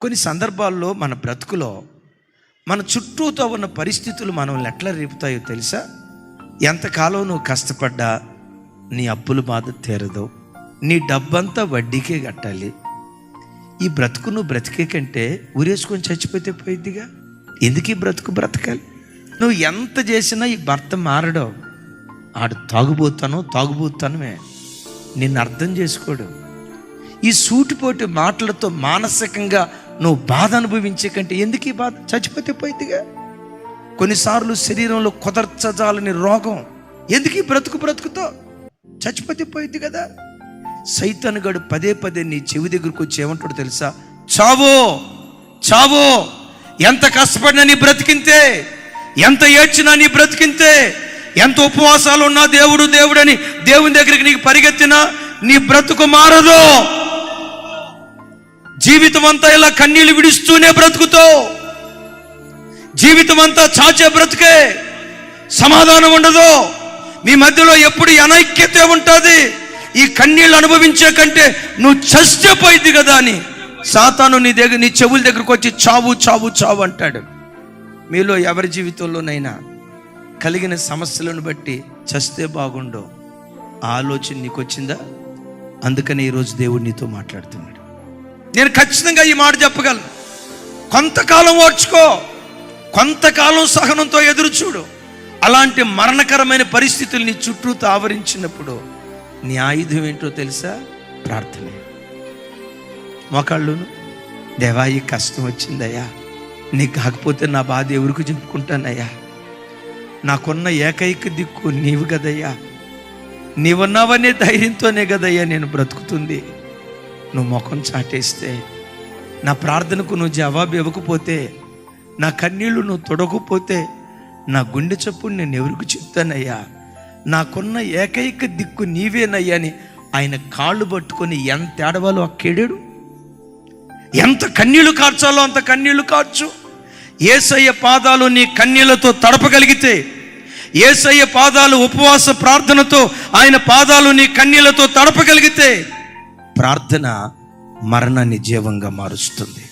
కొన్ని సందర్భాల్లో మన బ్రతుకులో మన చుట్టూతో ఉన్న పరిస్థితులు మనల్ని ఎట్లా రేపుతాయో తెలుసా? ఎంతకాలం నువ్వు కష్టపడ్డా నీ అప్పుల బాధ తీరదు, నీ డబ్బంతా వడ్డీకే కట్టాలి. ఈ బ్రతుకు నువ్వు బ్రతికే కంటే ఊరేసుకొని చచ్చిపోతే పోయిద్దిగా. ఎందుకు ఈ బ్రతుకు బ్రతకాలి? నువ్వు ఎంత చేసినా ఈ భర్త మారడం, ఆడు తాగుబోతానమే నిన్ను అర్థం చేసుకోడు. ఈ సూటిపోటి మాటలతో మానసికంగా నువ్వు బాధ అనుభవించే కంటే ఎందుకు ఈ బాధ? చచ్చిపోతే పోయిద్దిగా. కొన్నిసార్లు శరీరంలో కుదర్చజాలని రోగం, ఎందుకు ఈ బ్రతుకుతో చచ్చిపోతే పోయిద్ది కదా. సైతానుగాడు పదే పదే నీ చెవి దగ్గరకు వచ్చి ఏమంటాడు తెలుసా? చావో, ఎంత కష్టపడినా నీ బ్రతికింతే, ఎంత ఏడ్చినా నీ బ్రతికింతే, ఎంత ఉపవాసాలు ఉన్నా దేవుడని దేవుని దగ్గరికి నీకు పరిగెత్తినా నీ బ్రతుకు మారదు. జీవితం అంతా ఇలా కన్నీళ్లు విడుస్తూనే బ్రతుకుతావు. జీవితం అంతా చాచే బ్రతుకే, సమాధానం ఉండదు. మీ మధ్యలో ఎప్పుడు అనైక్యత ఉంటుంది. ఈ కన్నీళ్ళు అనుభవించే కంటే నువ్వు చస్తే పోయింది కదా అని సాతాను నీ చెవుల దగ్గరకు వచ్చి చావు అంటాడు. మీలో ఎవరి జీవితంలోనైనా కలిగిన సమస్యలను బట్టి చస్తే బాగుండో ఆలోచన నీకు వచ్చిందా? అందుకని ఈరోజు దేవుడు నీతో మాట్లాడుతున్నాడు. నేను ఖచ్చితంగా ఈ మాట చెప్పగలను. కొంతకాలం ఓర్చుకో, కొంతకాలం సహనంతో ఎదురు చూడు. అలాంటి మరణకరమైన పరిస్థితులు నీ చుట్టూ ఆవరించినప్పుడు నీ ఆయుధం ఏంటో తెలుసా? ప్రార్థనే. మోకాళ్ళును, దేవా ఈ కష్టం వచ్చిందయ్యా, నీకు కాకపోతే నా బాధ ఎవరికి చెప్పుకుంటానయ్యా, నాకున్న ఏకైక దిక్కు నీవు కదయ్యా, నీవున్నావనే ధైర్యంతోనే కదయ్యా నేను బ్రతుకుతుంది. నువ్వు ముఖం చాటేస్తే, నా ప్రార్థనకు నువ్వు జవాబు ఇవ్వకపోతే, నా కన్నీళ్లు నువ్వు తొడకపోతే, నా గుండె చప్పుడు నేను ఎవరికి చెప్తానయ్యా, నాకున్న ఏకైక దిక్కు నీవేనయ్యా అని ఆయన కాళ్ళు పట్టుకొని ఎంత ఏడవాలో అక్కేడాడు. ఎంత కన్నీళ్లు కార్చాలో అంత కన్నీళ్లు కార్చు. యేసయ్య పాదాలు నీ కన్నీళ్లతో తడపగలిగితే, యేసయ్య పాదాలు ఉపవాస ప్రార్థనతో ఆయన పాదాలు నీ కన్నీళ్లతో తడపగలిగితే, ప్రార్థన మరణాన్ని జీవంగా మారుస్తుంది.